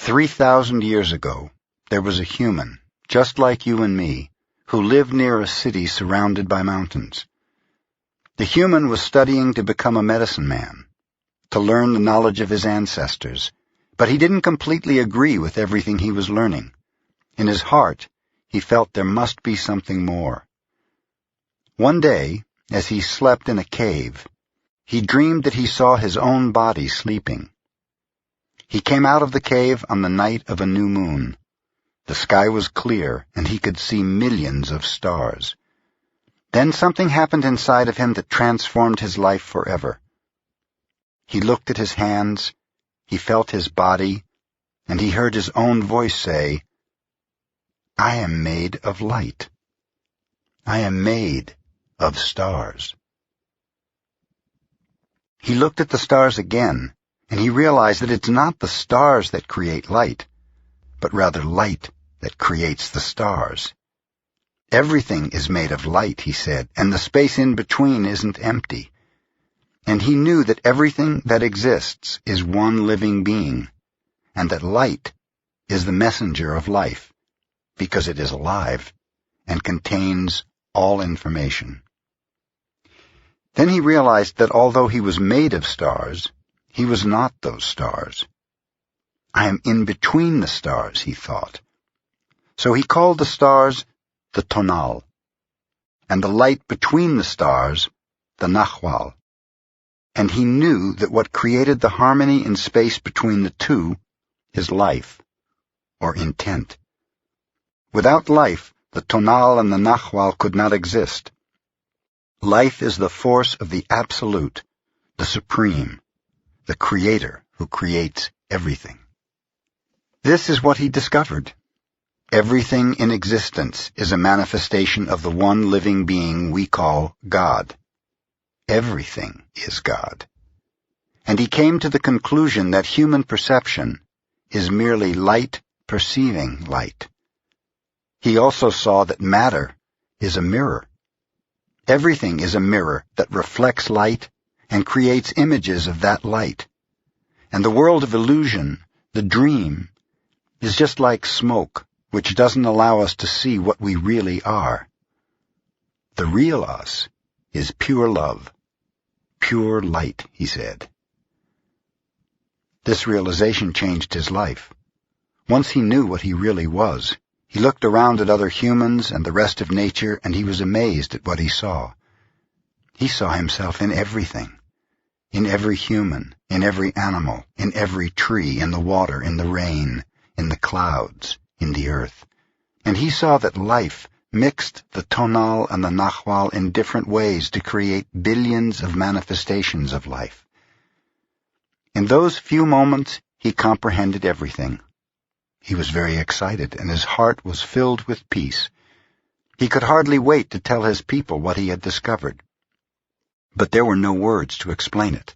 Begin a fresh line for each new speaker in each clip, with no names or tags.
3,000 years ago, there was a human, just like you and me, who lived near a city surrounded by mountains. The human was studying to become a medicine man, to learn the knowledge of his ancestors, but he didn't completely agree with everything he was learning. In his heart, he felt there must be something more. One day, as he slept in a cave, he dreamed that he saw his own body sleeping. He came out of the cave on the night of a new moon. The sky was clear, and he could see millions of stars. Then something happened inside of him that transformed his life forever. He looked at his hands, he felt his body, and he heard his own voice say, "I am made of light. I am made of stars." He looked at the stars again, and he realized that it's not the stars that create light, but rather light that creates the stars. Everything is made of light, he said, and the space in between isn't empty. And he knew that everything that exists is one living being, and that light is the messenger of life, because it is alive and contains all information. Then he realized that although he was made of stars, he was not those stars. I am in between the stars, he thought. So he called the stars the tonal, and the light between the stars the nahual. And he knew that what created the harmony in space between the two is life, or intent. Without life, the tonal and the nahual could not exist. Life is the force of the absolute, the supreme, the creator who creates everything. This is what he discovered. Everything in existence is a manifestation of the one living being we call God. Everything is God. And he came to the conclusion that human perception is merely light perceiving light. He also saw that matter is a mirror. Everything is a mirror that reflects light and creates images of that light. And the world of illusion, the dream, is just like smoke, which doesn't allow us to see what we really are. The real us is pure love, pure light, he said. This realization changed his life. Once he knew what he really was, he looked around at other humans and the rest of nature, and he was amazed at what he saw. He saw himself in everything, in every human, in every animal, in every tree, in the water, in the rain, in the clouds, in the earth. And he saw that life mixed the tonal and the nahual in different ways to create billions of manifestations of life. In those few moments, he comprehended everything. He was very excited, and his heart was filled with peace. He could hardly wait to tell his people what he had discovered. But there were no words to explain it.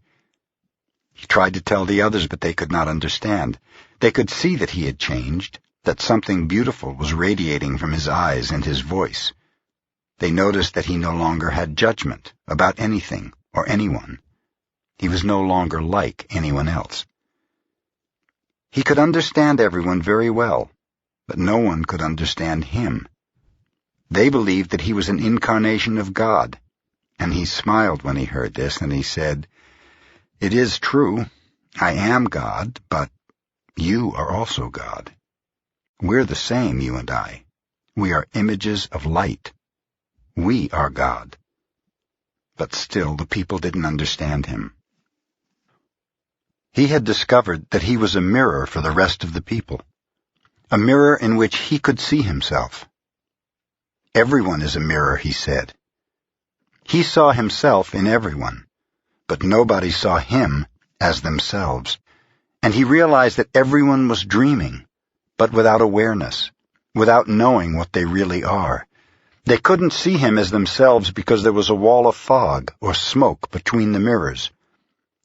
He tried to tell the others, but they could not understand. They could see that he had changed, that something beautiful was radiating from his eyes and his voice. They noticed that he no longer had judgment about anything or anyone. He was no longer like anyone else. He could understand everyone very well, but no one could understand him. They believed that he was an incarnation of God, and he smiled when he heard this, and he said, "It is true, I am God, but you are also God. We're the same, you and I. We are images of light. We are God." But still the people didn't understand him. He had discovered that he was a mirror for the rest of the people, a mirror in which he could see himself. Everyone is a mirror, he said. He saw himself in everyone, but nobody saw him as themselves. And he realized that everyone was dreaming, but without awareness, without knowing what they really are. They couldn't see him as themselves because there was a wall of fog or smoke between the mirrors.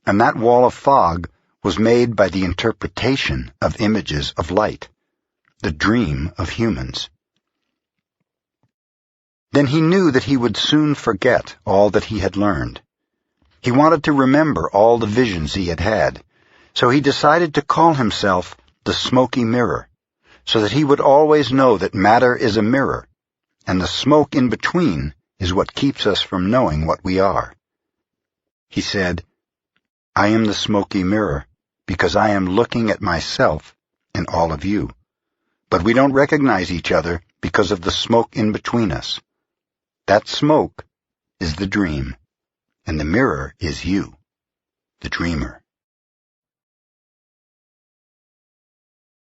And that wall of fog was made by the interpretation of images of light, the dream of humans. Then he knew that he would soon forget all that he had learned. He wanted to remember all the visions he had had, so he decided to call himself the smoky mirror, so that he would always know that matter is a mirror, and the smoke in between is what keeps us from knowing what we are. He said, "I am the smoky mirror, because I am looking at myself in all of you. But we don't recognize each other because of the smoke in between us. That smoke is the dream, and the mirror is you, the dreamer."